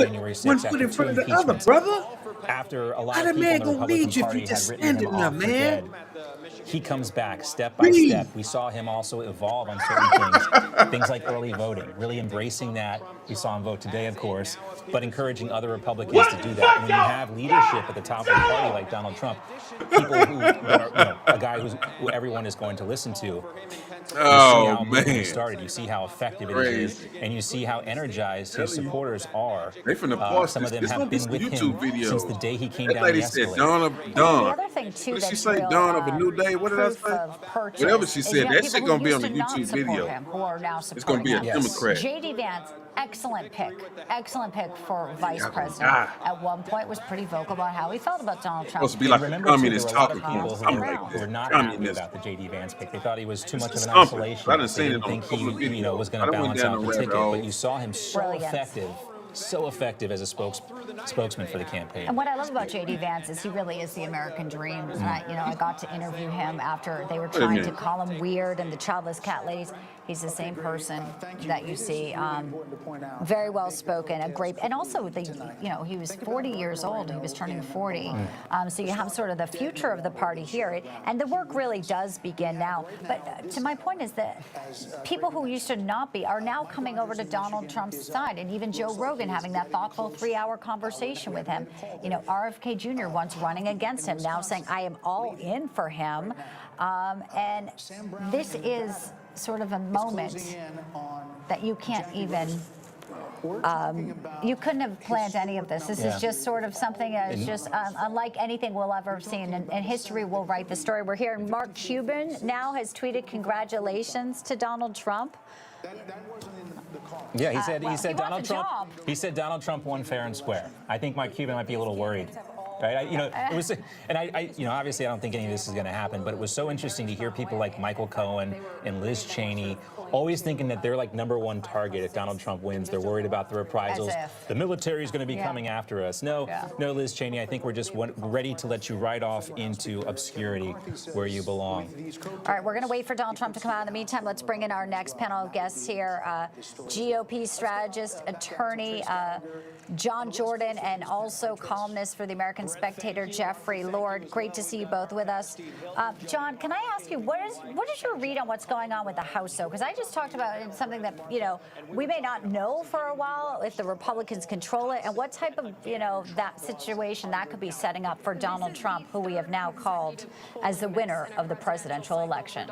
put January 6th one after foot in two front of the other, impeachments. brother. After a lot How of the people man in the gonna Republican lead you if Party you had just written standing him there, off for man? dead, he comes back step by Breathe. step. We saw him also evolve on certain things like early voting, really embracing that. We saw him vote today, of course, but encouraging other Republicans to do that. When you have leadership at the top of the party like Donald Trump, people who are, a guy guy who everyone is going to listen to. You see Oh how moving he man, started. You see how effective it is, crazy. and you see how energized his supporters are. They finna post Some this. of them This gonna have be been some with YouTube him videos. since the day he came That down lady the said, escalator. "Dawn of The Dawn." other thing too What did she that's say? real Dawn of a new day. What did I proof say? of purchase Whatever she is you said, have that people shit who gonna be used on the to not YouTube support video. him who are now It's gonna supporting be a him. Democrat. JD Vance, excellent pick for vice president. Ah. At one point was pretty vocal about how he felt about Donald Trump. Supposed to be like a Remember, too, there communist were a lot talking of people point, who something were, like who were that. not happy Communist. about the J.D. Vance pick. They thought he was too It's much of an something. isolation. I done They seen it didn't on a think couple of he, was videos. going I to done went balance down out the the rabbit ticket. hole. But you saw him so effective as a spokesman for the campaign. And what I love about J.D. Vance is he really is the American dream. And I got to interview him after they were Wait a trying to minute. call him weird and the childless cat ladies. He's the same person that you see. Very well spoken, a great, and also he was 40 years old. He was turning 40. So you have sort of the future of the party here, and the work really does begin now. But to my point is that people who used to not be are now coming over to Donald Trump's side, and even Joe Rogan having that thoughtful 3-hour conversation with him. RFK Jr. once running against him, now saying, I am all in for him. And this is sort of a moment that you can't even, you couldn't have planned any of this. This is just sort of something that's just unlike anything we'll ever have seen, and history will write the story. We're here, and Mark Cuban now has tweeted congratulations to Donald Trump. Yeah, he said he Donald wants a Trump. job. He said Donald Trump won fair and square. I think Mike Cuban might be a little worried. Right? It was, and obviously I don't think any of this is going to happen, but it was so interesting to hear people like Michael Cohen and Liz Cheney always thinking that they're like #1 target if Donald Trump wins. They're worried about the reprisals. The military is going to be coming after us. No, Liz Cheney, I think we're just ready to let you ride off into obscurity where you belong. All right, we're going to wait for Donald Trump to come out. In the meantime, let's bring in our next panel of guests here. GOP strategist, attorney, John Jordan, and also columnist for the American Spectator, Jeffrey Lord. Great to see you both with us. John, can I ask you, what is your read on what's going on with the House, though? Because I just talked about something that, we may not know for a while if the Republicans control it, and what type of, that situation that could be setting up for Donald Trump, who we have now called as the winner of the presidential election.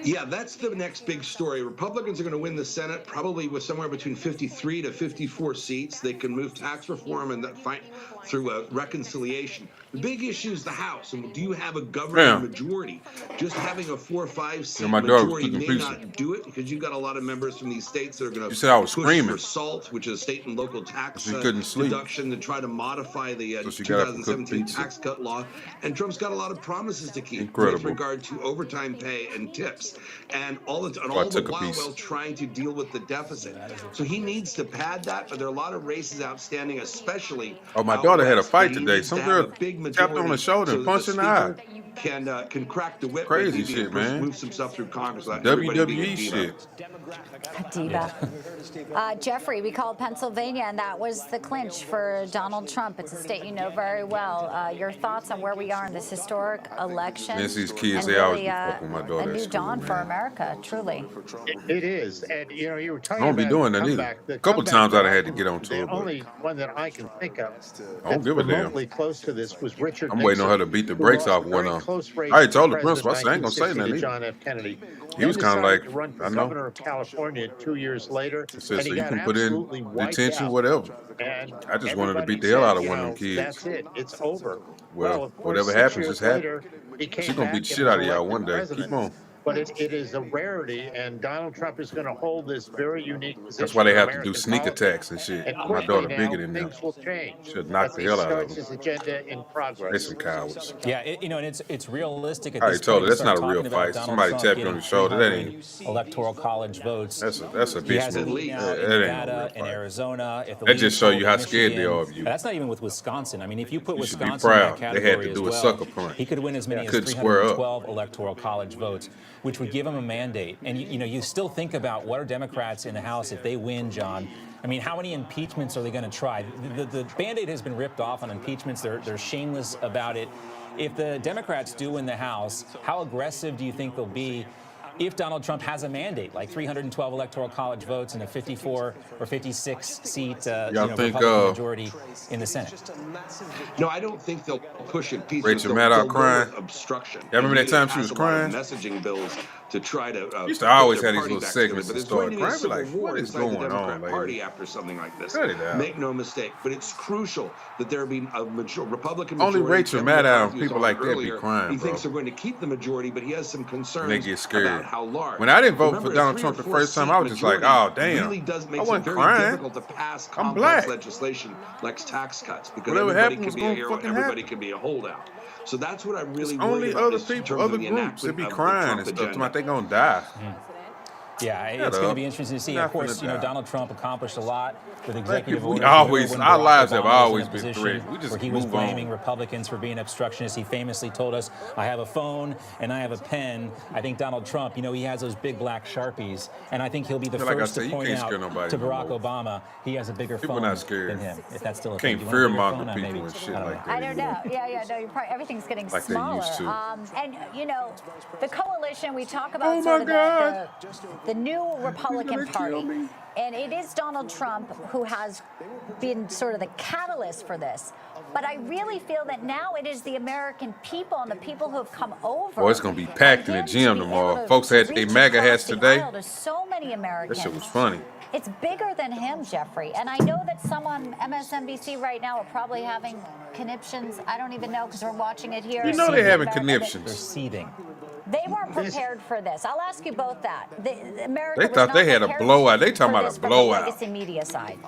Yeah, that's the next big story. Republicans are going to win the Senate probably with somewhere between 53 to 54 seats. They can move tax reform and fight through a reconciliation. The big issue is the House. And do you have a governing majority? Just having a 4 or 5 seat majority may not do it because you've got a lot of members from these states that are going to push for SALT, which is state and local tax deduction, to try to modify the 2017 tax cut law. And Trump's got a lot of promises to keep with regard to overtime pay and tips, and all the while trying to deal with the deficit. So he needs to pad that, but there are a lot of races outstanding, especially. Oh, my daughter had a fight today. Some girl tapped on the shoulder and punched in the eye. Can crack the whip. Crazy shit, man. Move some stuff through Congress. WWE shit. Jeffrey, we called Pennsylvania, and that was the clinch for Donald Trump. It's a state you know very well. Your thoughts on where we are in this historic election? These kids, and they always really, be fucking with my daughter. a new dawn for America, truly. It is, and you were talking I don't be doing that either. A couple times I'd have had to get on to the it. only one that I can think of I don't give a damn. remotely close to this was Richard I'm Nixon, waiting on her to beat the brakes off one of them. I already told the principal, I said, I ain't gonna say nothing. John F. Kennedy. He was kind of like, to run for I know. governor of California 2 years later. I said, and so he you got can put in absolutely wiped detention, out. whatever. And I just wanted to everybody beat the hell out of said, one of them kids. That's it. It's over. Well, of course, whatever 6 happens, years just happen. later, he came She's gonna beat back the and shit out of was y'all elected one day. president. Keep on. But it is a rarity, and Donald Trump is going to hold this very unique position. That's why they in have to do American sneak politics. attacks and shit. And My quickly daughter now, bigger than them. things will change. Should knock as the he hell out of starts them. his agenda in progress. They some cowards. Yeah, and it's realistic. At I already this told point her, to that's start not a real talking about fight. Donald Somebody Trump tapped you on getting the shoulder, that ain't- 300 electoral college votes. That's a He bitch has it move. lead now That in ain't no Nevada, real in fight. Arizona. If the That lead just show poll you in how scared they Michigan- are of you. And that's not even with Wisconsin. I mean, if you put You should be Wisconsin in that proud. They category had to as do a well, sucker punch. he could win as many They as couldn't square up. 312 electoral college votes, which would give him a mandate. And you still think about what are Democrats in the House if they win, John. I mean, how many impeachments are they going to try? The Band-Aid has been ripped off on impeachments. They're shameless about it. If the Democrats do win the House, how aggressive do you think they'll be if Donald Trump has a mandate, like 312 electoral college votes and a 54 or 56 seat Republican majority in the Senate. No, I don't think they'll push impeachment. Rachel They'll Maddow go crying. with obstruction. Y'all remember that time she was Pass a lot of crying? Messaging bills to try to. Used to always put their have these party little back together. segments But that there's going start to be a crying. civil Like, war what is inside going the Democrat on, lady? Party after something like this. Cut it out. Make no mistake, but it's crucial that there be a Republican Only majority. Rachel Kevin Maddow McCarthy and was people on like that be earlier. crying, He bro. thinks they're going to keep the majority, but he has some concerns And they get scared. about how large. When I didn't vote Remember, for a Donald 3 Trump or the 4 first time, seat I was just like, majority oh, damn. really does I make it wasn't very crying. difficult to pass I'm complex black. legislation like tax cuts because Whatever everybody happened can was be a gonna hero, fucking everybody happen. can be a holdout. So that's what I'm really It's worried only about other is in people, terms other of the groups that enactment be of the crying Trump and stuff. agenda. They gonna die. Yeah, Shut it's going to up. be interesting to see. Not Of course, finna die. Donald Trump accomplished a lot with Black executive people, we orders. always, when our Barack lives have Obama was in always a been position threatened. We just where he was move blaming on. Republicans for being obstructionists. He famously told us, I have a phone and I have a pen. I think Donald Trump, he has those big black Sharpies, and I think he'll be the Like I first said, to you point can't out scare nobody to no Barack more. Obama he has a bigger People phone not scared. than him, if that's still a Can't thing. Do you want a bigger fear-monger phone? people Maybe. and shit I don't like know. that. I don't know. Yeah, no, you're probably, everything's getting Like they smaller. used to. And, the coalition, we talk about Oh sort my of God. the new Republican He's gonna kill Party. me. And it is Donald Trump who has been sort of the catalyst for this. But I really feel that now it is the American people and the people who have come over. Boy, it's gonna be packed in the gym tomorrow. Folks had their MAGA hats today. There's so many That Americans. shit was funny. It's bigger than him, Jeffrey. And I know that some on MSNBC right now are probably having conniptions. I don't even know because we're watching it here. You know they having America, conniptions. They're seething. They weren't prepared for this. I'll ask you both that. America They was thought not they had a prepared blowout. They talking for about this a from the blowout. legacy media side.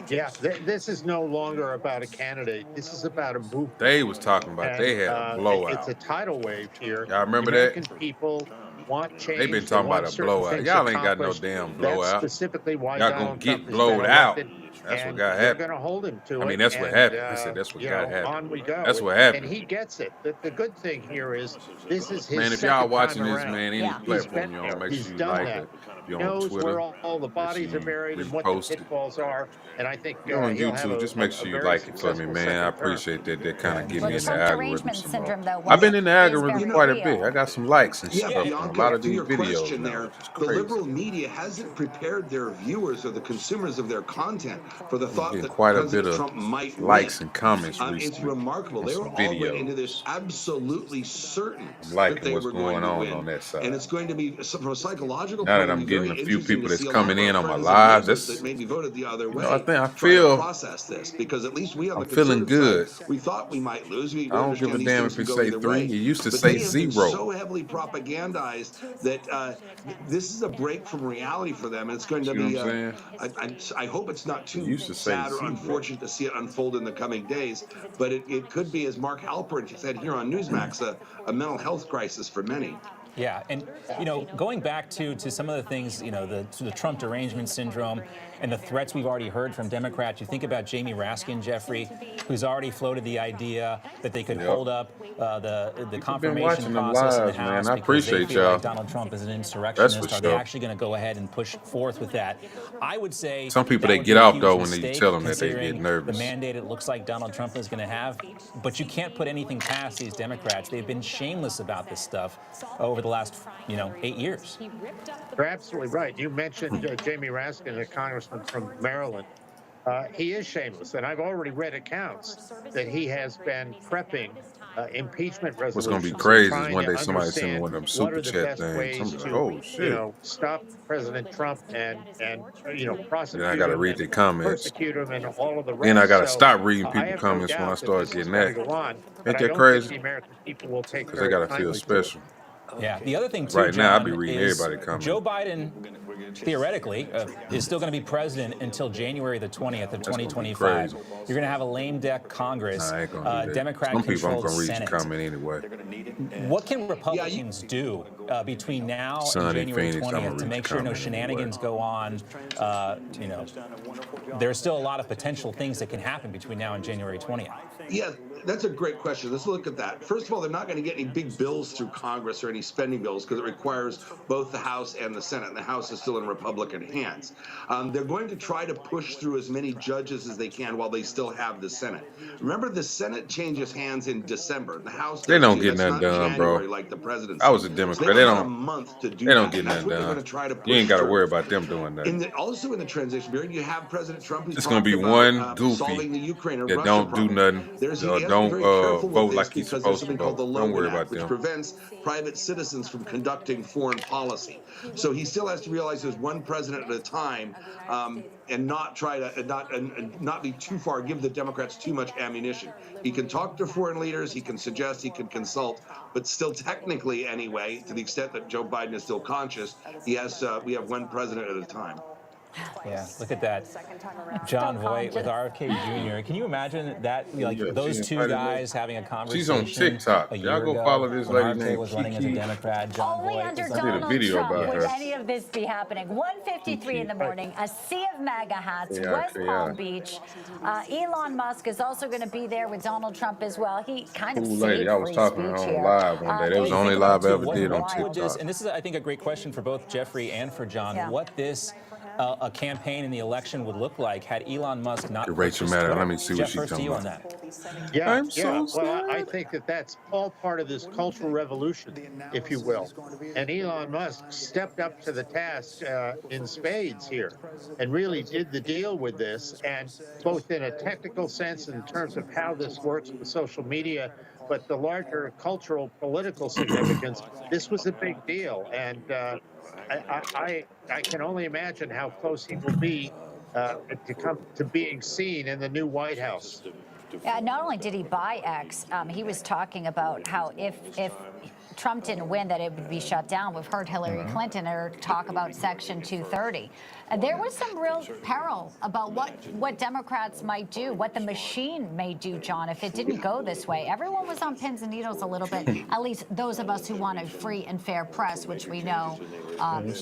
Yeah, this is no longer about a candidate. This is about a movement. They was talking about they had a blowout. It's a tidal wave here. Y'all remember the that? American people want change. They been talking want about a certain blowout. things Y'all ain't got no accomplished. damn That's blowout. specifically why Y'all gonna Donald get Trump has blowed been out. elected, That's what and got they're happened. going to hold him to it. I mean, that's what and, happened. I said that's what you got know, happened. on we go. That's what happened. And he gets it. The good thing here is this is his Man, if second y'all watching time this, around. man, any Yeah. He's platform been you're on, there. make He's sure you done like that. it. If He you're on knows Twitter, where all the bodies are you buried and what the repost it. pitfalls are. And I think You're on he'll have YouTube. Just make a sure you very like it for me, successful man. I second term. appreciate that. That kind of get Well, me the in the Trump algorithm derangement some syndrome, more. though, I've been in the is algorithm very quite a real. bit. I got some likes and Yeah, stuff on a Bianca, lot of to these your videos question now, there, which is the crazy. liberal media hasn't prepared their viewers or the consumers of their content for the thought Getting that quite a bit President of Trump might likes win. and comments It's recently remarkable. on They some were all went videos. into this absolutely certain I'm that liking they what's were going going to on win. that side. And it's going to be, from a psychological Now point that of I'm view, getting very a few interesting people to that's see a lot coming of our in on my friends and lives, neighbors that's, that maybe voted the other way. I think I try to feel process this because at least we on I'm the feeling conservative good. side, we thought we might lose. We I don't understand give a these damn things if it can go say either 3. way. It used to But say they have been 0. so heavily propagandized that this is a break from reality for them. And it's going to You know be, what I'm saying? I hope it's not It too used to say sad or 0. unfortunate to see it unfold in the coming days. But it could be, as Mark Halpern said here on Newsmax, a mental health crisis for many. Yeah, and going back to some of the things, the Trump derangement syndrome and the threats we've already heard from Democrats. You think about Jamie Raskin, Jeffrey, who's already floated the idea that they could hold up the confirmation watching them process in the live, man. House I because they appreciate feel y'all. like Donald Trump is an That's insurrectionist. for Are they sure. actually going to go ahead and push forth with that? I would say Some people, that they would get be a off, huge though, when you mistake, tell them that they get considering nervous. The mandate it looks like Donald Trump is going to have, but you can't put anything past these Democrats. They've been shameless about this stuff over the last 8 years. You're absolutely right. You mentioned Jamie Raskin, a congressman from Maryland. He is shameless, and I've already read accounts that he has been prepping impeachment resolutions. What's going to be crazy trying is one to day somebody send me understand one of them what super are the chat best things. ways I'm like, to, oh, shit. stop President Trump and prosecute Then I got to him read and the comments. persecute him and all of the rest. Then I got to So, stop reading I people's have no comments when I doubt start this is getting going that. to go on, Ain't but I that don't think crazy? the American people will take Because they very got to feel kindly to it. special. Yeah, the other thing too, Right now, I John, be reading is everybody comments. Joe Biden, theoretically, is still going to be president until January the 20th of That's gonna be 2025. crazy. You're going to have a lame duck Congress, Nah, I ain't gonna do that. Some people I'm Democrat-controlled going to read Senate. your comment anyway. What can Republicans do between now Sonny and January Phoenix, I'ma 20th to read make your sure no comment shenanigans go on? There's still a lot of potential things that can happen between now and January 20th. Yeah, That's a great question. Let's look at that. First of all, they're not going to get any big bills through Congress or any spending bills because it requires both the House and the Senate, and the House is still in Republican hands. They're going to try to push through as many judges as they can while they still have the Senate. Remember, the Senate changes hands in December. The House They don't too. get That's nothing not done, bro. January like the presidency. I was a So Democrat. they They have a don't. month to do They don't that. get That's nothing what they're going done. to try to You ain't push got to through. worry about them doing that. Also in the transition period, you have President Trump who's It's gonna talked be about one goofy solving the Ukraine and that Russia don't do problem. nothing He or has to be don't very careful with vote this like he's because there's supposed to something called the vote. Don't worry Logan about Act, which them. prevents private citizens from conducting foreign policy. So he still has to realize there's one president at a time, and not try to and not be too far, give the Democrats too much ammunition. He can talk to foreign leaders, he can suggest, he can consult, but still technically anyway, to the extent that Joe Biden is still conscious, we have one president at a time. Yeah, look at that. John Voight with RFK Jr. Can you imagine that, like, Yeah, those she two invited me. guys having a She's on conversation TikTok. a Y'all year go ago follow this when lady RFK named was running as a Kiki. Democrat? John Only Voight under was I did a Donald video Trump about would her. any of this be happening. 1:53 in the morning, a sea of MAGA hats, Yeah, West yeah. Palm Beach. Elon Musk is also going to be there with Donald Trump as well. He kind of Cool saved lady. I was free talking to her speech on here. live one day. That was the Think only about live it, I too. ever did on What would this, TikTok. and this is, I think, a great question for both Jeffrey and for John, Yeah. what this a campaign in the election would look like had Elon Musk not Okay, Rachel purchased Maddow, Twitter. let me see what Jeff, she's first to talking you on about. that. Yeah, I'm so Well, I sad. think that that's all part of this cultural revolution, if you will. And Elon Musk stepped up to the task in spades here and really did the deal with this, and both in a technical sense in terms of how this works with social media, but the larger cultural, political significance, this was a big deal. And I can only imagine how close he will be to come to being seen in the new White House. Yeah, not only did he buy X, he was talking about how if Trump didn't win, that it would be shut down. We've heard Hillary Clinton talk about Section 230. There was some real peril about what Democrats might do, what the machine may do, John, if it didn't go this way. Everyone was on pins and needles a little bit, at least those of us who want a free and fair press, which we know is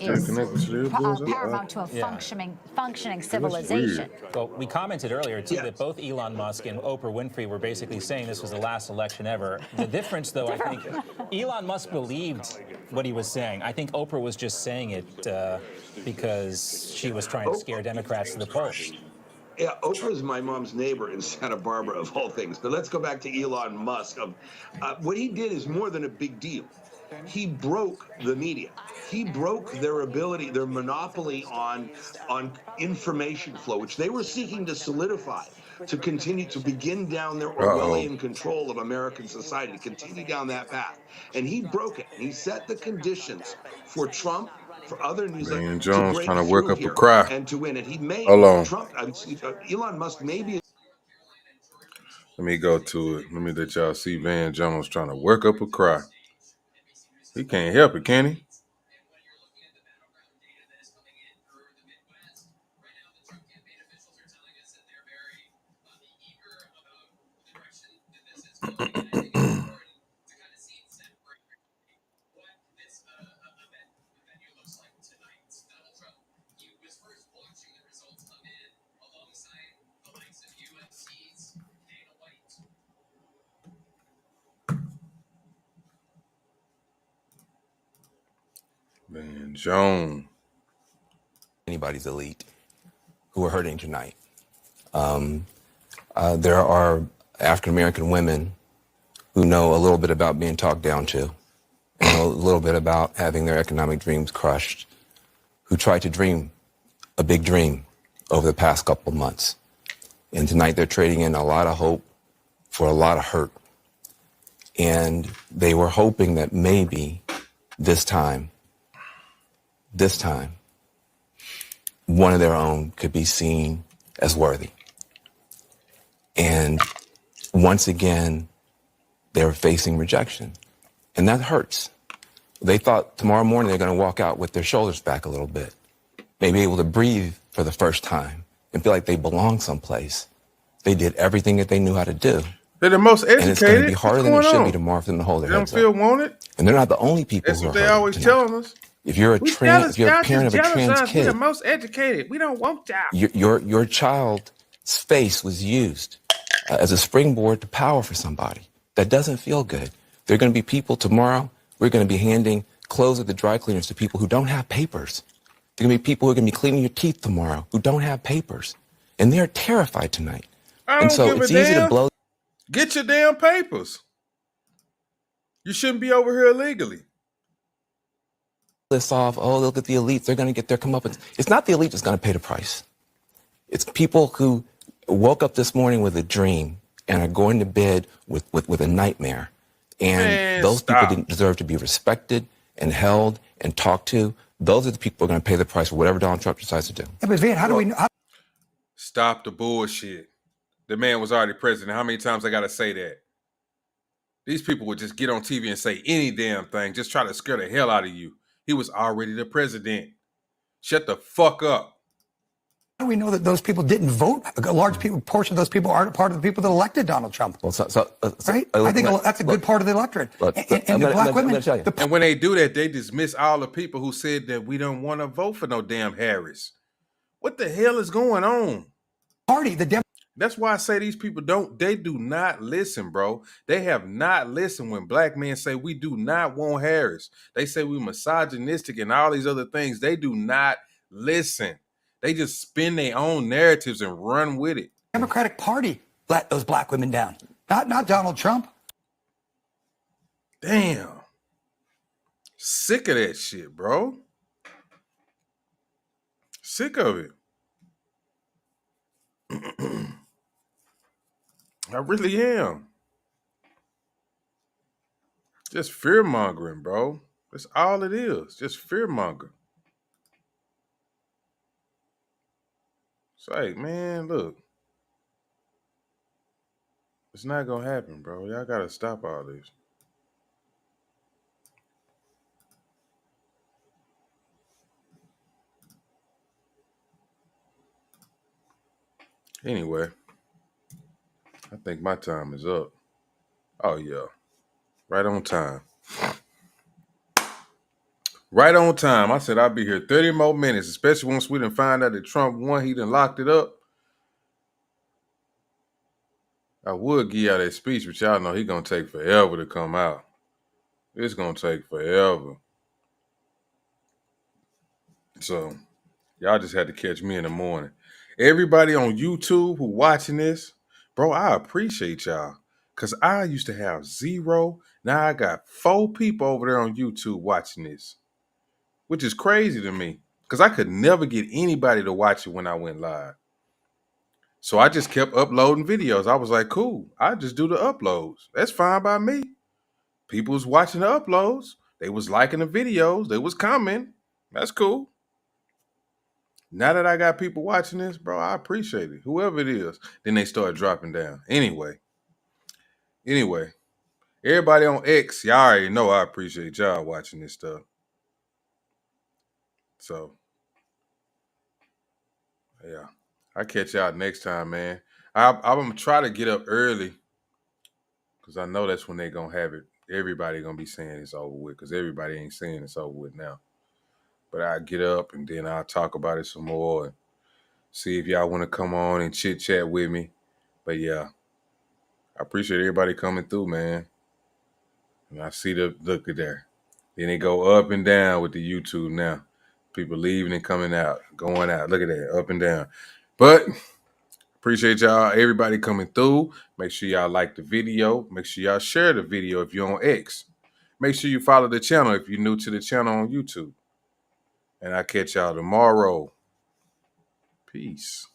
paramount to a functioning civilization. Well, we commented earlier, too, that both Elon Musk and Oprah Winfrey were basically saying this was the last election ever. The difference, though, I think, Elon Musk believed what he was saying. I think Oprah was just saying it because she was trying to scare Democrats to the polls. Yeah, Oprah's my mom's neighbor in Santa Barbara, of all things. But let's go back to Elon Musk. What he did is more than a big deal. He broke the media. He broke their ability, their monopoly on information flow, which they were seeking to solidify, to continue to begin down their Orwellian control of American society, to continue down that path. And he broke it. He set the conditions for Trump, for other news Man, to Jones break trying to work through up a here cry. and to win it. He made Hold on. Trump, Elon Musk maybe. Let me go to it. Let me let y'all see Van Jones trying to work up a cry. He can't help it, can he? Van Jones. Anybody's elite who are hurting tonight. There are African American women who know a little bit about being talked down to, and know a little bit about having their economic dreams crushed, who tried to dream a big dream over the past couple of months. And tonight they're trading in a lot of hope for a lot of hurt. And they were hoping that maybe this time, one of their own could be seen as worthy. And once again, they're facing rejection. And that hurts. They thought tomorrow morning they're going to walk out with their shoulders back a little bit, maybe able to breathe for the first time and feel like they belong someplace. They did everything that they knew how to do. They're the most educated. And it's going to be harder than it should be on? tomorrow for them to hold their They don't heads feel up. wanted. And they're not the only people That's who are what they hurting always tonight. telling us. If you're a We trans, if you're a y'all parent of just a jealous trans us. We're the kid, most educated. We don't want y'all. your child's face was used as a springboard to power for somebody. That doesn't feel good. There are going to be people tomorrow, we're going to be handing clothes at the dry cleaners to people who don't have papers. There are going to be people who are going to be cleaning your teeth tomorrow who don't have papers. And they're terrified tonight. I And don't so give it's a easy to damn. blow Get your damn papers. You shouldn't be over here illegally. this off. Oh, look at the elites. They're going to get their comeuppance. It's not the elite that's going to pay the price. It's people who woke up this morning with a dream and are going to bed with a nightmare. And Man, those stop. people didn't deserve to be respected and held and talked to. Those are the people who are going to pay the price for whatever Donald Trump decides to do. Yeah, but Van, how do we know? Stop the bullshit. The man was already president. How many times I got to say that? These people would just get on TV and say any damn thing, just try to scare the hell out of you. He was already the president. Shut the fuck up. How do we know that those people didn't vote? A large portion of those people aren't part of the people that elected Donald Trump. Well, right? I think that's a good part of the electorate. And the black women. And when they do that, they dismiss all the people who said that we don't want to vote for no damn Harris. What the hell is going on? That's why I say these people they do not listen, bro. They have not listened when black men say we do not want Harris. They say we misogynistic and all these other things. They do not listen. They just spin their own narratives and run with it. Democratic Party let those black women down. Not Donald Trump. Damn. Sick of that shit, bro. Sick of it. I really am. Just fear-mongering, bro. That's all it is. Just fear-mongering. It's like, man, look. It's not going to happen, bro. Y'all got to stop all this. Anyway, I think my time is up. Oh, yeah. Right on time. Right on time. I said I'll be here 30 more minutes, especially once we done find out that Trump won. He done locked it up. I would give y'all that speech, but y'all know he going to take forever to come out. It's going to take forever. So, y'all just had to catch me in the morning. Everybody on YouTube who watching this, bro, I appreciate y'all. Because I used to have 0. Now I got 4 people over there on YouTube watching this. Which is crazy to me. Because I could never get anybody to watch it when I went live. So I just kept uploading videos. I was like, cool. I just do the uploads. That's fine by me. People was watching the uploads. They was liking the videos. They was commenting. That's cool. Now that I got people watching this, bro, I appreciate it. Whoever it is. Then they start dropping down. Anyway, everybody on X, y'all already know I appreciate y'all watching this stuff. So, yeah. I'll catch y'all next time, man. I'm going to try to get up early because I know that's when they're going to have it. Everybody going to be saying it's over with because everybody ain't saying it's over with now. But I'll get up and then I'll talk about it some more and see if y'all want to come on and chit-chat with me. But, yeah, I appreciate everybody coming through, man. And I see the look at there. Then they go up and down with the YouTube now. People leaving and coming out, going out. Look at that, up and down. But appreciate y'all, everybody coming through. Make sure y'all like the video. Make sure y'all share the video if you're on X. Make sure you follow the channel if you're new to the channel on YouTube. And I'll catch y'all tomorrow. Peace.